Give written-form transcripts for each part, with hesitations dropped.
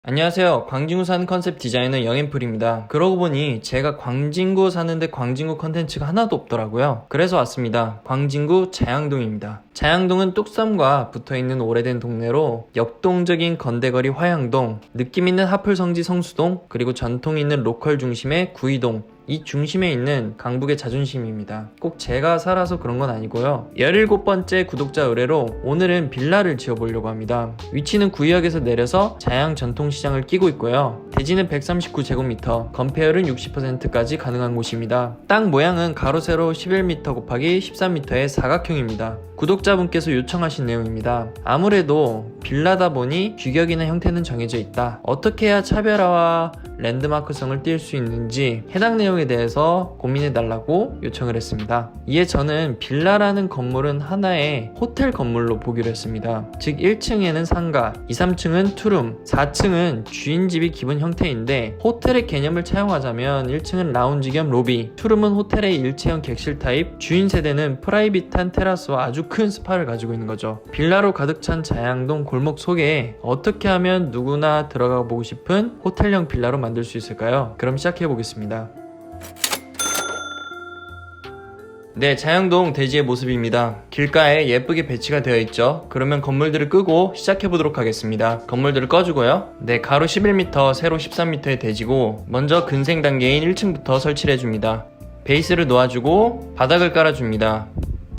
안녕하세요. 광진구 사는 컨셉 디자이너 영앤풀입니다. 그러고 보니 제가 광진구 사는데 광진구 컨텐츠가 하나도 없더라고요. 그래서 왔습니다. 광진구 자양동입니다. 자양동은 뚝섬과 붙어있는 오래된 동네로 역동적인 건대거리 화양동, 느낌있는 하플성지 성수동, 그리고 전통 있는 로컬 중심의 구이동, 이 중심에 있는 강북의 자존심입니다. 꼭 제가 살아서 그런 건 아니고요. 17번째 구독자 의뢰로 오늘은 빌라를 지어보려고 합니다. 위치는 구의역에서 내려서 자양 전통시장을 끼고 있고요. 대지는 139제곱미터, 건폐율은 60%까지 가능한 곳입니다. 땅 모양은 가로 세로 11m 곱하기 13m의 사각형입니다. 구독자분께서 요청하신 내용입니다. 아무래도 빌라다 보니 규격이나 형태는 정해져 있다. 어떻게 해야 차별화와 랜드마크성을 띌 수 있는지 해당 내용에 대해서 고민해달라고 요청을 했습니다. 이에 저는 빌라라는 건물은 하나의 호텔 건물로 보기로 했습니다. 즉 1층에는 상가, 2, 3층은 투룸, 4층은 주인집이 기본 형태인데 호텔의 개념을 차용하자면 1층은 라운지 겸 로비, 투룸은 호텔의 일체형 객실 타입, 주인 세대는 프라이빗한 테라스와 아주 큰 스파를 가지고 있는 거죠. 빌라로 가득 찬 자양동 골목 속에 어떻게 하면 누구나 들어가 보고 싶은 호텔형 빌라로 만들 수 있을까요? 그럼 시작해 보겠습니다. 네, 자양동 대지의 모습입니다. 길가에 예쁘게 배치가 되어 있죠. 그러면 건물들을 끄고 시작해 보도록 하겠습니다. 건물들을 꺼주고요. 네, 가로 11m, 세로 13m의 대지고 먼저 근생 단계인 1층부터 설치를 해줍니다. 베이스를 놓아주고 바닥을 깔아줍니다.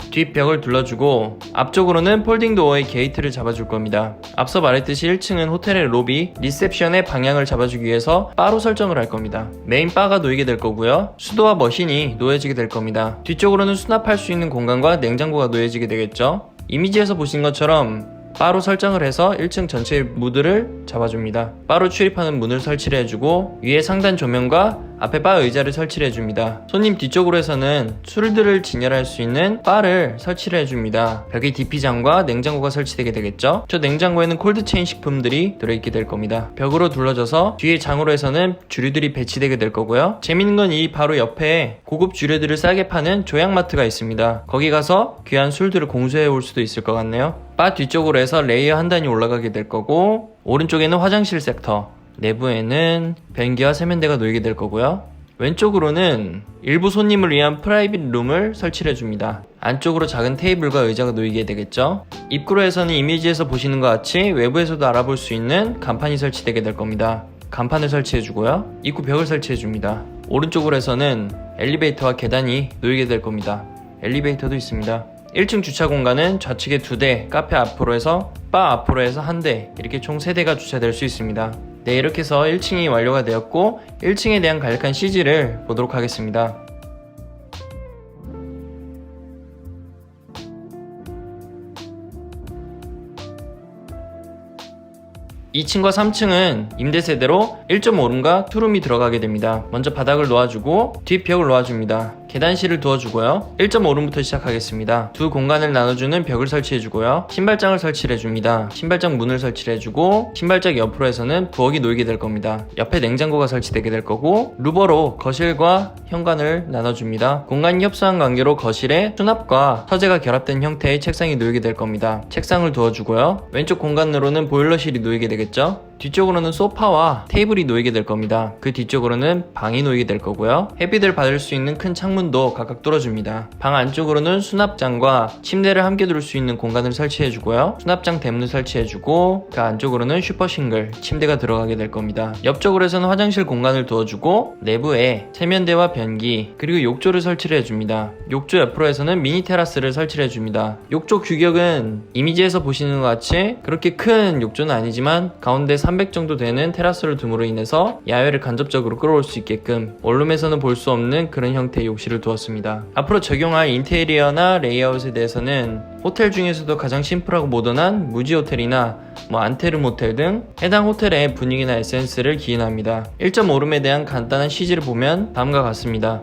뒷벽을 둘러주고 앞쪽으로는 폴딩 도어의 게이트를 잡아줄 겁니다. 앞서 말했듯이 1층은 호텔의 로비, 리셉션의 방향을 잡아주기 위해서 바로 설정을 할 겁니다. 메인 바가 놓이게 될 거고요. 수도와 머신이 놓여지게 될 겁니다. 뒤쪽으로는 수납할 수 있는 공간과 냉장고가 놓여지게 되겠죠. 이미지에서 보신 것처럼 바로 설정을 해서 1층 전체의 무드를 잡아줍니다. 바로 출입하는 문을 설치를 해주고 위에 상단 조명과 앞에 바 의자를 설치를 해줍니다. 손님 뒤쪽으로 해서는 술들을 진열할 수 있는 바를 설치를 해줍니다. 벽에 DP장과 냉장고가 설치되게 되겠죠. 저 냉장고에는 콜드체인 식품들이 들어있게 될 겁니다. 벽으로 둘러져서 뒤에 장으로 해서는 주류들이 배치되게 될 거고요. 재밌는 건 이 바로 옆에 고급 주류들을 싸게 파는 조약마트가 있습니다. 거기 가서 귀한 술들을 공수해 올 수도 있을 것 같네요. 바 뒤쪽으로 해서 레이어 한 단이 올라가게 될 거고 오른쪽에는 화장실 섹터, 내부에는 변기와 세면대가 놓이게 될 거고요. 왼쪽으로는 일부 손님을 위한 프라이빗 룸을 설치를 해줍니다. 안쪽으로 작은 테이블과 의자가 놓이게 되겠죠. 입구로 해서는 이미지에서 보시는 것 같이 외부에서도 알아볼 수 있는 간판이 설치되게 될 겁니다. 간판을 설치해주고요. 입구 벽을 설치해줍니다. 오른쪽으로 해서는 엘리베이터와 계단이 놓이게 될 겁니다. 엘리베이터도 있습니다. 1층 주차 공간은 좌측에 2대, 카페 앞으로 해서 바 앞으로 해서 1대, 이렇게 총 3대가 주차될 수 있습니다. 네, 이렇게 해서 1층이 완료가 되었고 1층에 대한 간략한 CG를 보도록 하겠습니다. 2층과 3층은 임대 세대로 1.5룸과 투룸이 들어가게 됩니다. 먼저 바닥을 놓아주고 뒷벽을 놓아줍니다. 계단실을 두어주고요. 1.5룸부터 시작하겠습니다. 두 공간을 나눠주는 벽을 설치해주고요. 신발장을 설치를 해줍니다. 신발장 문을 설치를 해주고 신발장 옆으로 해서는 부엌이 놓이게 될 겁니다. 옆에 냉장고가 설치되게 될 거고 루버로 거실과 현관을 나눠줍니다. 공간이 협소한 관계로 거실에 수납과 서재가 결합된 형태의 책상이 놓이게 될 겁니다. 책상을 두어주고요. 왼쪽 공간으로는 보일러실이 놓이게 되겠죠. 뒤쪽으로는 소파와 테이블이 놓이게 될 겁니다. 그 뒤쪽으로는 방이 놓이게 될 거고요. 햇빛을 받을 수 있는 큰 창문도 각각 뚫어줍니다. 방 안쪽으로는 수납장과 침대를 함께 둘 수 있는 공간을 설치해주고요. 수납장 대문을 설치해주고 그 안쪽으로는 슈퍼싱글, 침대가 들어가게 될 겁니다. 옆쪽으로 해서는 화장실 공간을 두어주고 내부에 세면대와 변기 그리고 욕조를 설치를 해줍니다. 욕조 옆으로 해서는 미니 테라스를 설치를 해줍니다. 욕조 규격은 이미지에서 보시는 것 같이 그렇게 큰 욕조는 아니지만 가운데 300 정도 되는 테라스를 둠으로 인해서 야외를 간접적으로 끌어올 수 있게끔 원룸에서는 볼 수 없는 그런 형태의 욕실을 두었습니다. 앞으로 적용할 인테리어나 레이아웃에 대해서는 호텔 중에서도 가장 심플하고 모던한 무지 호텔이나 안테르 모텔 등 해당 호텔의 분위기나 에센스를 기인합니다. 1.5룸에 대한 간단한 CG를 보면 다음과 같습니다.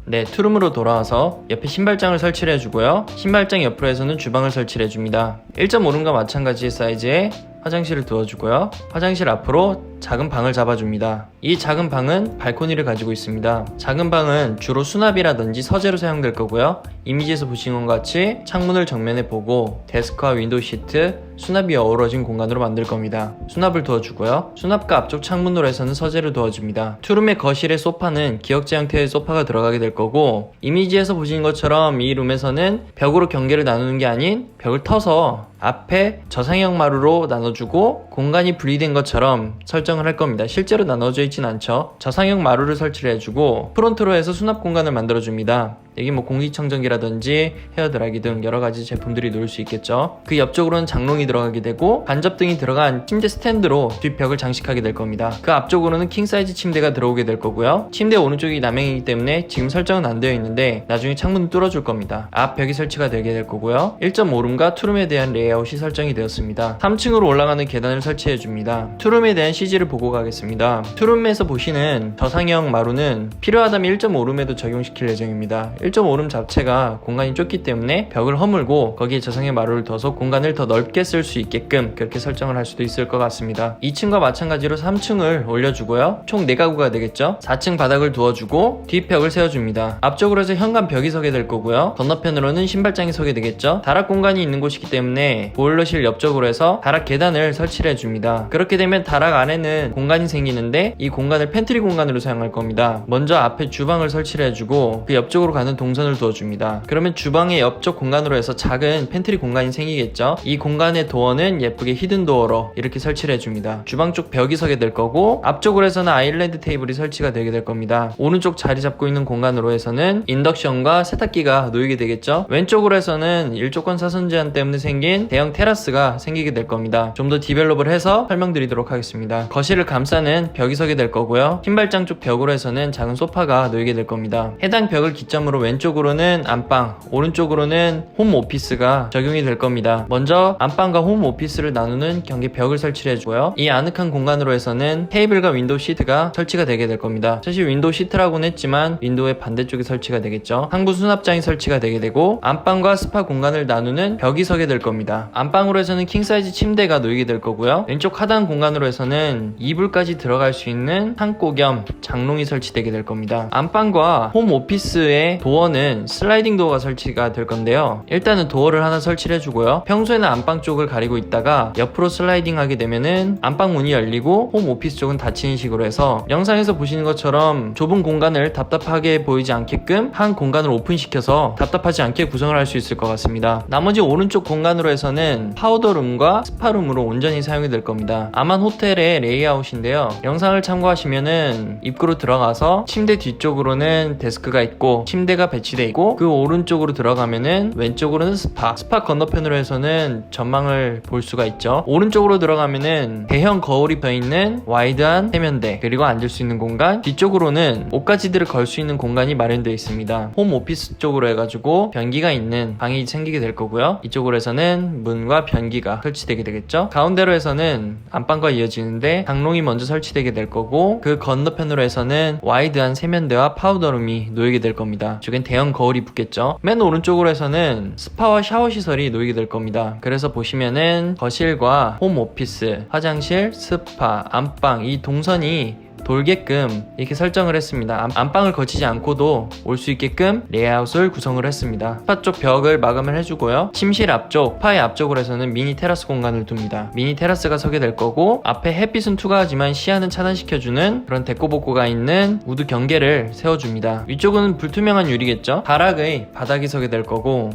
네, 투룸으로 돌아와서 옆에 신발장을 설치를 해주고요. 신발장 옆으로 해서는 주방을 설치를 해줍니다. 1.5룸과 마찬가지의 사이즈의 화장실을 두어주고요. 화장실 앞으로 작은 방을 잡아줍니다. 이 작은 방은 발코니를 가지고 있습니다. 작은 방은 주로 수납이라든지 서재로 사용될 거고요. 이미지에서 보시는 것 같이 창문을 정면에 보고 데스크와 윈도우 시트, 수납이 어우러진 공간으로 만들 겁니다. 수납을 두어주고요. 수납과 앞쪽 창문으로 해서는 서재를 두어줍니다. 투룸의 거실의 소파는 기역자 형태의 소파가 들어가게 될 거고, 이미지에서 보시는 것처럼 이 룸에서는 벽으로 경계를 나누는 게 아닌 벽을 터서 앞에 저상형 마루로 나눠주고 공간이 분리된 것처럼 설정을 할 겁니다. 실제로 나눠져 있진 않죠. 저상형 마루를 설치를 해주고 프론트로 해서 수납 공간을 만들어줍니다. 여기 뭐 공기청정기라든지 헤어드라이기 등 여러가지 제품들이 놓을 수 있겠죠. 그 옆쪽으로는 장롱이 들어가게 되고 간접등이 들어간 침대 스탠드로 뒷벽을 장식하게 될 겁니다. 그 앞쪽으로는 킹사이즈 침대가 들어오게 될 거고요. 침대 오른쪽이 남향이기 때문에 지금 설정은 안 되어 있는데 나중에 창문을 뚫어줄 겁니다. 앞벽이 설치가 되게 될 거고요. 1.5룸과 투룸에 대한 레이아웃이 설정이 되었습니다. 3층으로 올라가는 계단을 설치해 줍니다. 투룸에 대한 CG를 보고 가겠습니다. 투룸에서 보시는 저상형 마루는 필요하다면 1.5룸에도 적용시킬 예정입니다. 1.5룸 자체가 공간이 좁기 때문에 벽을 허물고 거기에 저상형 마루를 둬서 공간을 더 넓게 쓸 수 있게끔 그렇게 설정을 할 수도 있을 것 같습니다. 2층과 마찬가지로 3층을 올려주고요. 총 4가구가 되겠죠. 4층 바닥을 두어주고 뒷벽을 세워줍니다. 앞쪽으로 해서 현관 벽이 서게 될 거고요. 건너편으로는 신발장이 서게 되겠죠. 다락 공간이 있는 곳이기 때문에 보일러실 옆쪽으로 해서 다락 계단을 설치를 해줍니다. 그렇게 되면 다락 안에는 공간이 생기는데 이 공간을 팬트리 공간으로 사용할 겁니다. 먼저 앞에 주방을 설치를 해주고 그 옆쪽으로 가는 동선을 두어줍니다. 그러면 주방의 옆쪽 공간으로 해서 작은 팬트리 공간이 생기겠죠. 이 공간의 도어는 예쁘게 히든 도어로 이렇게 설치를 해줍니다. 주방 쪽 벽이 서게 될 거고 앞쪽으로 해서는 아일랜드 테이블이 설치가 되게 될 겁니다. 오른쪽 자리 잡고 있는 공간으로 해서는 인덕션과 세탁기가 놓이게 되겠죠. 왼쪽으로 해서는 일조권 사선 제한 때문에 생긴 대형 테라스가 생기게 될 겁니다. 좀 더 디벨롭을 해서 설명드리도록 하겠습니다. 거실을 감싸는 벽이 서게 될 거고요. 신발장 쪽 벽으로 해서는 작은 소파가 놓이게 될 겁니다. 해당 벽을 기점으로 왼쪽으로는 안방, 오른쪽으로는 홈 오피스가 적용이 될 겁니다. 먼저 안방과 홈 오피스를 나누는 경계 벽을 설치를 해주고요. 이 아늑한 공간으로 해서는 테이블과 윈도우 시트가 설치가 되게 될 겁니다. 사실 윈도우 시트라고는 했지만 윈도우의 반대쪽에 설치가 되겠죠. 상부 수납장이 설치가 되게 되고 안방과 스파 공간을 나누는 벽이 서게 될 겁니다. 안방으로 해서는 킹사이즈 침대가 놓이게 될 거고요. 왼쪽 하단 공간으로 해서는 이불까지 들어갈 수 있는 창고 겸 장롱이 설치되게 될 겁니다. 안방과 홈 오피스의 도어는 슬라이딩 도어가 설치가 될 건데요. 일단은 도어를 하나 설치를 해주고요. 평소에는 안방 쪽을 가리고 있다가 옆으로 슬라이딩 하게 되면은 안방 문이 열리고 홈 오피스 쪽은 닫히는 식으로 해서 영상에서 보시는 것처럼 좁은 공간을 답답하게 보이지 않게끔 한 공간을 오픈시켜서 답답하지 않게 구성을 할 수 있을 것 같습니다. 나머지 오른쪽 공간으로 해서는 파우더룸과 스파룸으로 온전히 사용이 될 겁니다. 아만 호텔의 레이아웃인데요. 영상을 참고하시면은 입구로 들어가서 침대 뒤쪽으로는 데스크가 있고 침대가 배치되어 있고 그 오른쪽으로 들어가면은 왼쪽으로는 스파 건너편으로 해서는 전망을 볼 수가 있죠. 오른쪽으로 들어가면은 대형 거울이 펴있는 와이드한 세면대 그리고 앉을 수 있는 공간, 뒤쪽으로는 옷가지들을 걸 수 있는 공간이 마련되어 있습니다. 홈 오피스 쪽으로 해가지고 변기가 있는 방이 생기게 될 거고요. 이쪽으로 해서는 문과 변기가 설치되게 되겠죠. 가운데로 해서는 안방과 이어지는데 장롱이 먼저 설치되게 될 거고 그 건너편으로 해서는 와이드한 세면대와 파우더룸이 놓이게 될 겁니다. 이쪽엔 대형 거울이 붙겠죠. 맨 오른쪽으로 해서는 스파와 샤워 시설이 놓이게 될 겁니다. 그래서 보시면은 거실과 홈 오피스, 화장실, 스파, 안방 이 동선이 돌게끔 이렇게 설정을 했습니다. 안방을 거치지 않고도 올 수 있게끔 레이아웃을 구성을 했습니다. 스파 쪽 벽을 마감을 해주고요. 침실 앞쪽, 스파의 앞쪽으로 해서는 미니 테라스 공간을 둡니다. 미니 테라스가 서게 될 거고 앞에 햇빛은 투과하지만 시야는 차단시켜주는 그런 데코복고가 있는 우드 경계를 세워줍니다. 위쪽은 불투명한 유리겠죠. 다락의 바닥이 서게 될 거고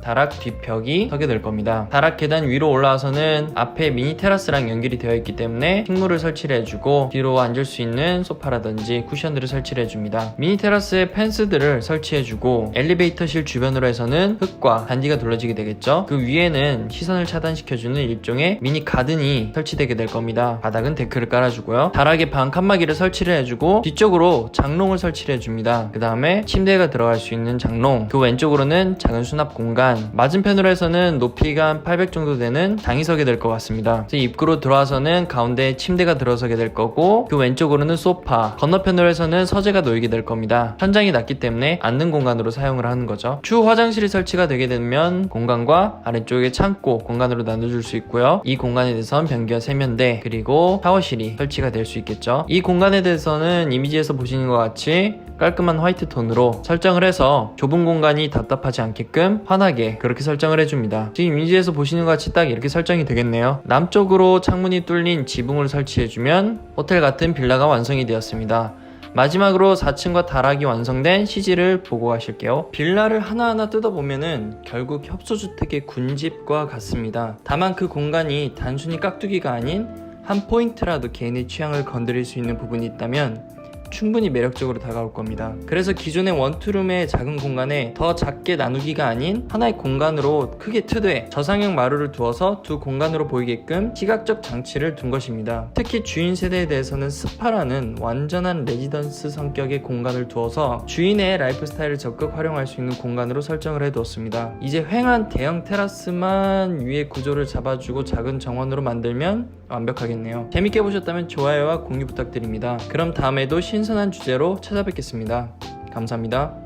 다락 뒷벽이 서게 될 겁니다. 다락 계단 위로 올라와서는 앞에 미니 테라스랑 연결이 되어 있기 때문에 식물을 설치를 해주고 뒤로 앉을 수 있는 소파라든지 쿠션들을 설치를 해줍니다. 미니 테라스에 펜스들을 설치해주고 엘리베이터실 주변으로 해서는 흙과 단디가 둘러지게 되겠죠. 그 위에는 시선을 차단시켜주는 일종의 미니 가든이 설치되게 될 겁니다. 바닥은 데크를 깔아주고요. 다락에 방 칸막이를 설치를 해주고 뒤쪽으로 장롱을 설치를 해줍니다. 그 다음에 침대가 들어갈 수 있는 장롱, 그 왼쪽으로는 작은 수납 공간, 있지만 맞은편으로 해서는 높이가 한 800 정도 되는 장의석이 될 것 같습니다. 입구로 들어와서는 가운데 침대가 들어서게 될 거고 그 왼쪽으로는 소파, 건너편으로 해서는 서재가 놓이게 될 겁니다. 천장이 낮기 때문에 앉는 공간으로 사용을 하는 거죠. 추후 화장실이 설치가 되게 되면 공간과 아래쪽에 창고 공간으로 나눠줄 수 있고요. 이 공간에 대해서는 변기와 세면대 그리고 샤워실이 설치가 될 수 있겠죠. 이 공간에 대해서는 이미지에서 보시는 것 같이 깔끔한 화이트 톤으로 설정을 해서 좁은 공간이 답답하지 않게끔 환하게 그렇게 설정을 해줍니다. 지금 이미지에서 보시는 것 같이 딱 이렇게 설정이 되겠네요. 남쪽으로 창문이 뚫린 지붕을 설치해주면 호텔 같은 빌라가 완성이 되었습니다. 마지막으로 4층과 다락이 완성된 CG를 보고 가실게요. 빌라를 하나하나 뜯어보면은 결국 협소주택의 군집과 같습니다. 다만 그 공간이 단순히 깍두기가 아닌 한 포인트라도 개인의 취향을 건드릴 수 있는 부분이 있다면 충분히 매력적으로 다가올 겁니다. 그래서 기존의 원투룸의 작은 공간에 더 작게 나누기가 아닌 하나의 공간으로 크게 트되 저상형 마루를 두어서 두 공간으로 보이게끔 시각적 장치를 둔 것입니다. 특히 주인 세대에 대해서는 스파라는 완전한 레지던스 성격의 공간을 두어서 주인의 라이프 스타일을 적극 활용할 수 있는 공간으로 설정을 해두었습니다. 이제 횡한 대형 테라스만 위에 구조를 잡아주고 작은 정원으로 만들면 완벽하겠네요. 재밌게 보셨다면 좋아요와 공유 부탁드립니다. 그럼 다음에도 신선한 주제로 찾아뵙겠습니다. 감사합니다.